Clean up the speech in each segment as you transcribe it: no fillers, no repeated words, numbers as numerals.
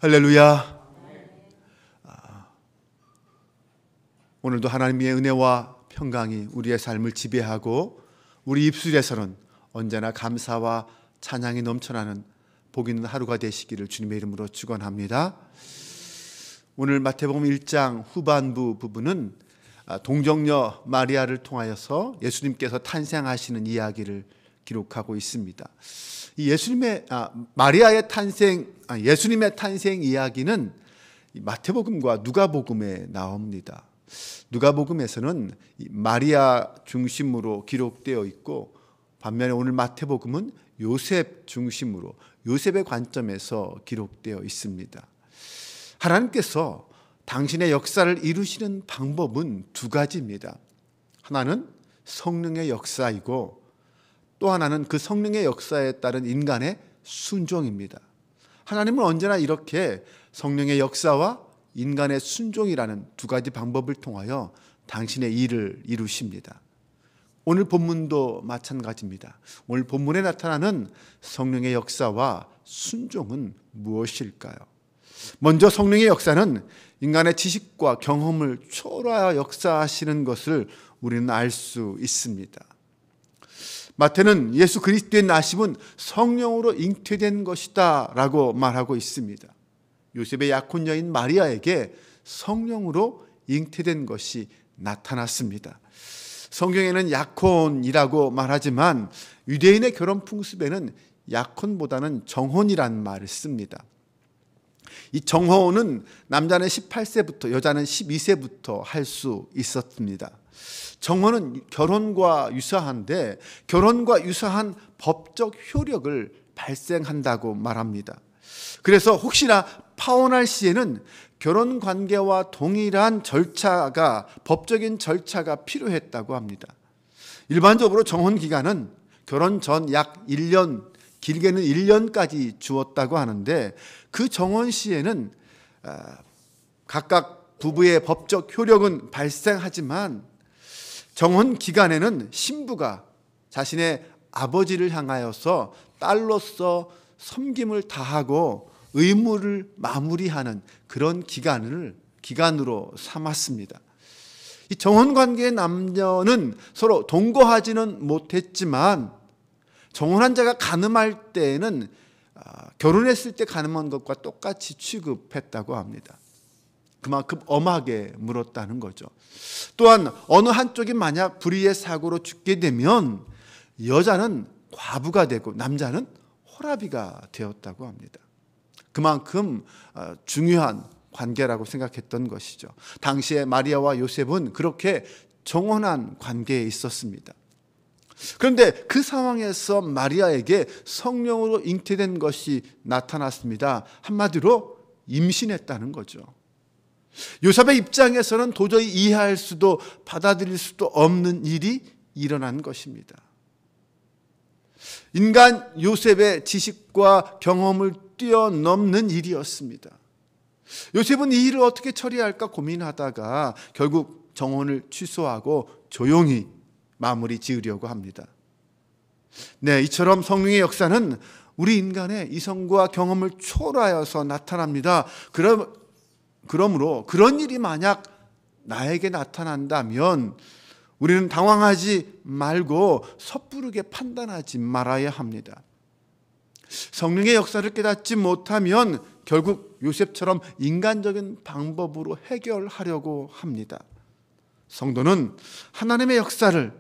할렐루야. 오늘도 하나님의 은혜와 평강이 우리의 삶을 지배하고 우리 입술에서는 언제나 감사와 찬양이 넘쳐나는 복 있는 하루가 되시기를 주님의 이름으로 축원합니다. 오늘 마태복음 1장 후반부 부분은 동정녀 마리아를 통하여서 예수님께서 탄생하시는 이야기를 기록하고 있습니다. 이 예수님의 예수님의 탄생 이야기는 마태복음과 누가복음에 나옵니다. 누가복음에서는 마리아 중심으로 기록되어 있고, 반면에 오늘 마태복음은 요셉 중심으로, 요셉의 관점에서 기록되어 있습니다. 하나님께서 당신의 역사를 이루시는 방법은 두 가지입니다. 하나는 성령의 역사이고, 또 하나는 그 성령의 역사에 따른 인간의 순종입니다. 하나님은 언제나 이렇게 성령의 역사와 인간의 순종이라는 두 가지 방법을 통하여 당신의 일을 이루십니다. 오늘 본문도 마찬가지입니다. 오늘 본문에 나타나는 성령의 역사와 순종은 무엇일까요? 먼저 성령의 역사는 인간의 지식과 경험을 초월하여 역사하시는 것을 우리는 알 수 있습니다. 마태는 예수 그리스도의 나심은 성령으로 잉태된 것이다 라고 말하고 있습니다. 요셉의 약혼 여인 마리아에게 성령으로 잉태된 것이 나타났습니다. 성경에는 약혼이라고 말하지만 유대인의 결혼 풍습에는 약혼보다는 정혼이라는 말을 씁니다. 이 정혼은 남자는 18세부터 여자는 12세부터 할 수 있었습니다. 정혼은 결혼과 유사한데 결혼과 유사한 법적 효력을 발생한다고 말합니다. 그래서 혹시나 파혼할 시에는 결혼 관계와 동일한 법적인 절차가 필요했다고 합니다. 일반적으로 정혼 기간은 결혼 전 약 1년, 길게는 1년까지 주었다고 하는데, 그 정혼 시에는 각각 부부의 법적 효력은 발생하지만 정혼 기간에는 신부가 자신의 아버지를 향하여서 딸로서 섬김을 다하고 의무를 마무리하는 그런 기간으로 삼았습니다. 이 정혼 관계의 남녀는 서로 동거하지는 못했지만 정혼한 자가 간음할 때에는 결혼했을 때 간음한 것과 똑같이 취급했다고 합니다. 그만큼 엄하게 물었다는 거죠. 또한 어느 한쪽이 만약 불의의 사고로 죽게 되면 여자는 과부가 되고 남자는 호라비가 되었다고 합니다. 그만큼 중요한 관계라고 생각했던 것이죠. 당시에 마리아와 요셉은 그렇게 정혼한 관계에 있었습니다. 그런데 그 상황에서 마리아에게 성령으로 잉태된 것이 나타났습니다. 한마디로 임신했다는 거죠. 요셉의 입장에서는 도저히 이해할 수도 받아들일 수도 없는 일이 일어난 것입니다. 인간 요셉의 지식과 경험을 뛰어넘는 일이었습니다. 요셉은 이 일을 어떻게 처리할까 고민하다가 결국 정혼을 취소하고 조용히 마무리 지으려고 합니다. 네, 이처럼 성령의 역사는 우리 인간의 이성과 경험을 초월하여서 나타납니다. 그러므로 그런 일이 만약 나에게 나타난다면 우리는 당황하지 말고 섣부르게 판단하지 말아야 합니다. 성령의 역사를 깨닫지 못하면 결국 요셉처럼 인간적인 방법으로 해결하려고 합니다. 성도는 하나님의 역사를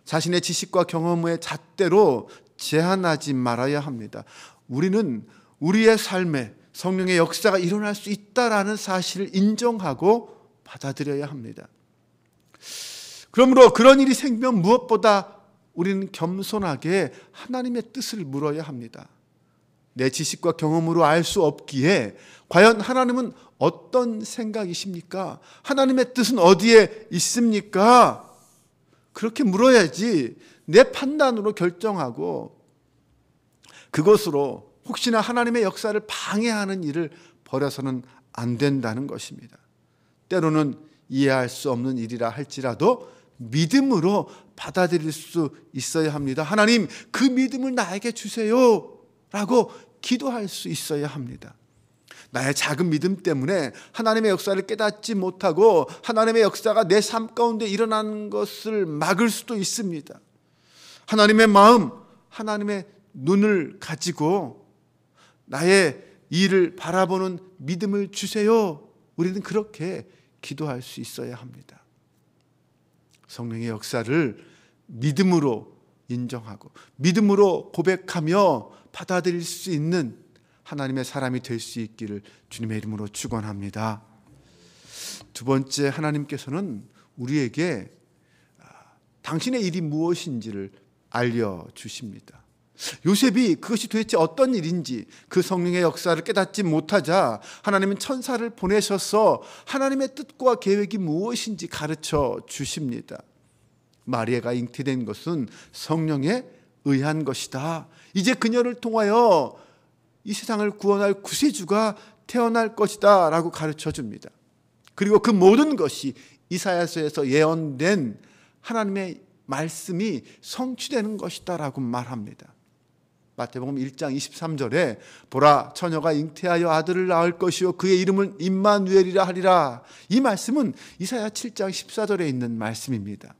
자신의 지식과 경험의 잣대로 제한하지 말아야 합니다. 우리는 우리의 삶에 성령의 역사가 일어날 수 있다라는 사실을 인정하고 받아들여야 합니다. 그러므로 그런 일이 생기면 무엇보다 우리는 겸손하게 하나님의 뜻을 물어야 합니다. 내 지식과 경험으로 알 수 없기에 과연 하나님은 어떤 생각이십니까? 하나님의 뜻은 어디에 있습니까? 그렇게 물어야지 내 판단으로 결정하고 그것으로 혹시나 하나님의 역사를 방해하는 일을 벌여서는 안 된다는 것입니다. 때로는 이해할 수 없는 일이라 할지라도 믿음으로 받아들일 수 있어야 합니다. 하나님, 그 믿음을 나에게 주세요 라고 기도할 수 있어야 합니다. 나의 작은 믿음 때문에 하나님의 역사를 깨닫지 못하고 하나님의 역사가 내 삶 가운데 일어나는 것을 막을 수도 있습니다. 하나님의 마음, 하나님의 눈을 가지고 나의 일을 바라보는 믿음을 주세요. 우리는 그렇게 기도할 수 있어야 합니다. 성령의 역사를 믿음으로 인정하고 믿음으로 고백하며 받아들일 수 있는 하나님의 사람이 될 수 있기를 주님의 이름으로 축원합니다. 두 번째, 하나님께서는 우리에게 당신의 일이 무엇인지를 알려주십니다. 요셉이 그것이 도대체 어떤 일인지 그 성령의 역사를 깨닫지 못하자 하나님은 천사를 보내셔서 하나님의 뜻과 계획이 무엇인지 가르쳐 주십니다. 마리아가 잉태된 것은 성령에 의한 것이다. 이제 그녀를 통하여 이 세상을 구원할 구세주가 태어날 것이다 라고 가르쳐 줍니다. 그리고 그 모든 것이 이사야서에서 예언된 하나님의 말씀이 성취되는 것이다 라고 말합니다. 마태복음 1장 23절에 보라, 처녀가 잉태하여 아들을 낳을 것이요 그의 이름은 임마누엘이라 하리라. 이 말씀은 이사야 7장 14절에 있는 말씀입니다.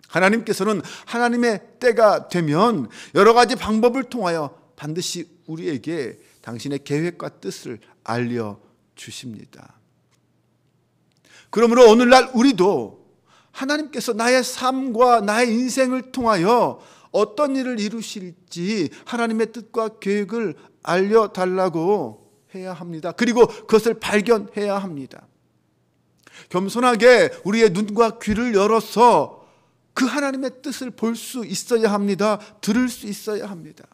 하나님께서는 하나님의 때가 되면 여러 가지 방법을 통하여 반드시 우리에게 당신의 계획과 뜻을 알려주십니다. 그러므로 오늘날 우리도 하나님께서 나의 삶과 나의 인생을 통하여 어떤 일을 이루실지 하나님의 뜻과 계획을 알려달라고 해야 합니다. 그리고 그것을 발견해야 합니다. 겸손하게 우리의 눈과 귀를 열어서 그 하나님의 뜻을 볼 수 있어야 합니다. 들을 수 있어야 합니다.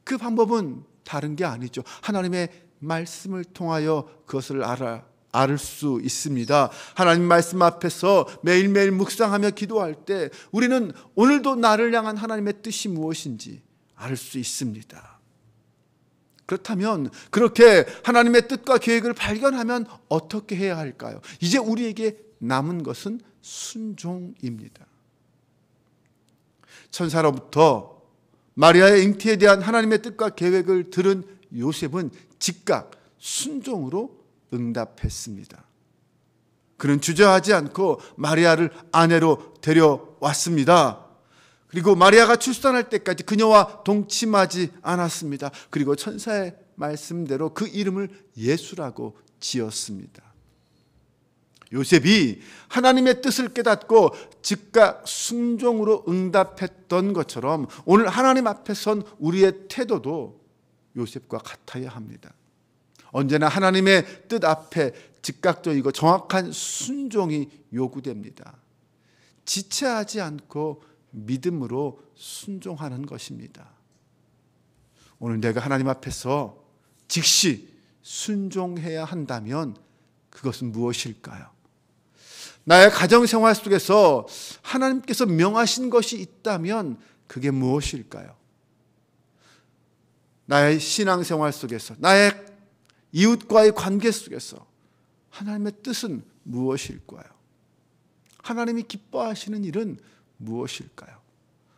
그 방법은 다른 게 아니죠. 하나님의 말씀을 통하여 그것을 알 수 있습니다. 하나님 말씀 앞에서 매일매일 묵상하며 기도할 때 우리는 오늘도 나를 향한 하나님의 뜻이 무엇인지 알 수 있습니다. 그렇다면 그렇게 하나님의 뜻과 계획을 발견하면 어떻게 해야 할까요? 이제 우리에게 남은 것은 순종입니다. 천사로부터 마리아의 잉태에 대한 하나님의 뜻과 계획을 들은 요셉은 즉각 순종으로 응답했습니다. 그는 주저하지 않고 마리아를 아내로 데려왔습니다. 그리고 마리아가 출산할 때까지 그녀와 동침하지 않았습니다. 그리고 천사의 말씀대로 그 이름을 예수라고 지었습니다. 요셉이 하나님의 뜻을 깨닫고 즉각 순종으로 응답했던 것처럼 오늘 하나님 앞에 선 우리의 태도도 요셉과 같아야 합니다. 언제나 하나님의 뜻 앞에 즉각적이고 정확한 순종이 요구됩니다. 지체하지 않고 믿음으로 순종하는 것입니다. 오늘 내가 하나님 앞에서 즉시 순종해야 한다면 그것은 무엇일까요? 나의 가정생활 속에서 하나님께서 명하신 것이 있다면 그게 무엇일까요? 나의 신앙생활 속에서, 나의 이웃과의 관계 속에서 하나님의 뜻은 무엇일까요? 하나님이 기뻐하시는 일은 무엇일까요?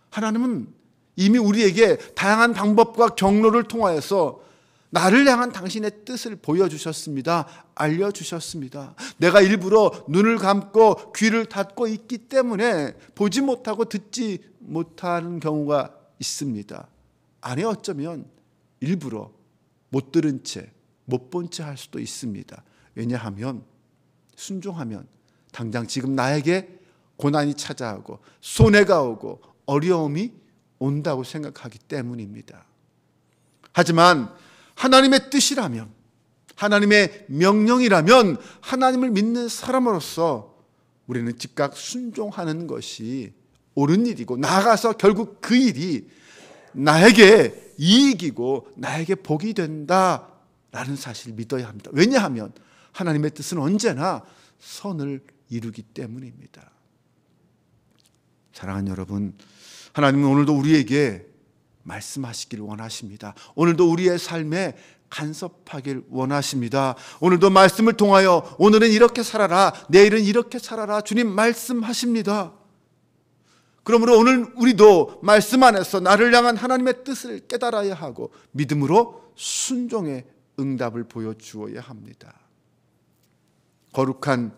하나님은 이미 우리에게 다양한 방법과 경로를 통하여서 나를 향한 당신의 뜻을 보여주셨습니다. 알려주셨습니다. 내가 일부러 눈을 감고 귀를 닫고 있기 때문에 보지 못하고 듣지 못하는 경우가 있습니다. 아니 어쩌면 일부러 못 들은 채, 못 본 채 할 수도 있습니다. 왜냐하면 순종하면 당장 지금 나에게 고난이 찾아오고 손해가 오고 어려움이 온다고 생각하기 때문입니다. 하지만 하나님의 뜻이라면, 하나님의 명령이라면 하나님을 믿는 사람으로서 우리는 즉각 순종하는 것이 옳은 일이고 나아가서 결국 그 일이 나에게 이익이고 나에게 복이 된다라는 사실을 믿어야 합니다. 왜냐하면 하나님의 뜻은 언제나 선을 이루기 때문입니다. 사랑하는 여러분, 하나님은 오늘도 우리에게 말씀하시길 원하십니다. 오늘도 우리의 삶에 간섭하길 원하십니다. 오늘도 말씀을 통하여 오늘은 이렇게 살아라, 내일은 이렇게 살아라, 주님 말씀하십니다. 그러므로 오늘 우리도 말씀 안에서 나를 향한 하나님의 뜻을 깨달아야 하고 믿음으로 순종의 응답을 보여주어야 합니다. 거룩한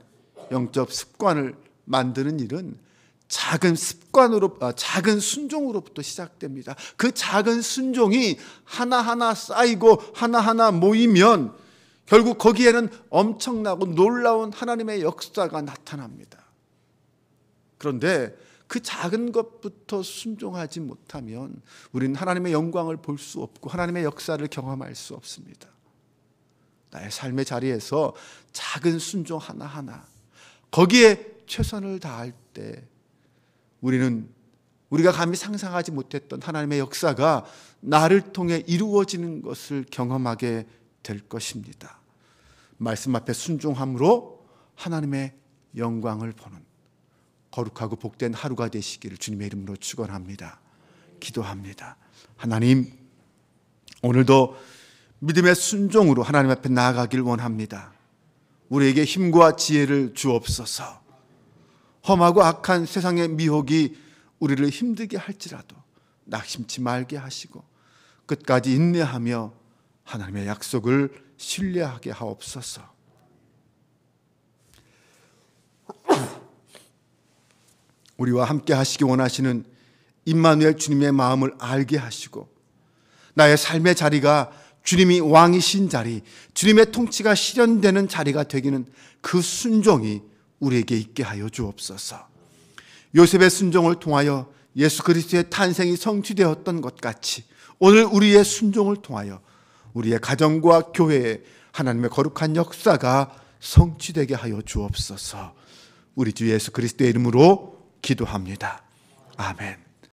영적 습관을 만드는 일은 작은 순종으로부터 시작됩니다. 그 작은 순종이 하나하나 쌓이고 하나하나 모이면 결국 거기에는 엄청나고 놀라운 하나님의 역사가 나타납니다. 그런데 그 작은 것부터 순종하지 못하면 우리는 하나님의 영광을 볼 수 없고 하나님의 역사를 경험할 수 없습니다. 나의 삶의 자리에서 작은 순종 하나하나 거기에 최선을 다할 때 우리가 감히 상상하지 못했던 하나님의 역사가 나를 통해 이루어지는 것을 경험하게 될 것입니다. 말씀 앞에 순종함으로 하나님의 영광을 보는 거룩하고 복된 하루가 되시기를 주님의 이름으로 축원합니다. 기도합니다. 하나님, 오늘도 믿음의 순종으로 하나님 앞에 나아가길 원합니다. 우리에게 힘과 지혜를 주옵소서. 험하고 악한 세상의 미혹이 우리를 힘들게 할지라도 낙심치 말게 하시고 끝까지 인내하며 하나님의 약속을 신뢰하게 하옵소서. 우리와 함께 하시기 원하시는 임마누엘 주님의 마음을 알게 하시고 나의 삶의 자리가 주님이 왕이신 자리, 주님의 통치가 실현되는 자리가 되기는 그 순종이 우리에게 있게 하여 주옵소서. 요셉의 순종을 통하여 예수 그리스도의 탄생이 성취되었던 것 같이 오늘 우리의 순종을 통하여 우리의 가정과 교회에 하나님의 거룩한 역사가 성취되게 하여 주옵소서. 우리 주 예수 그리스도의 이름으로 기도합니다. 아멘.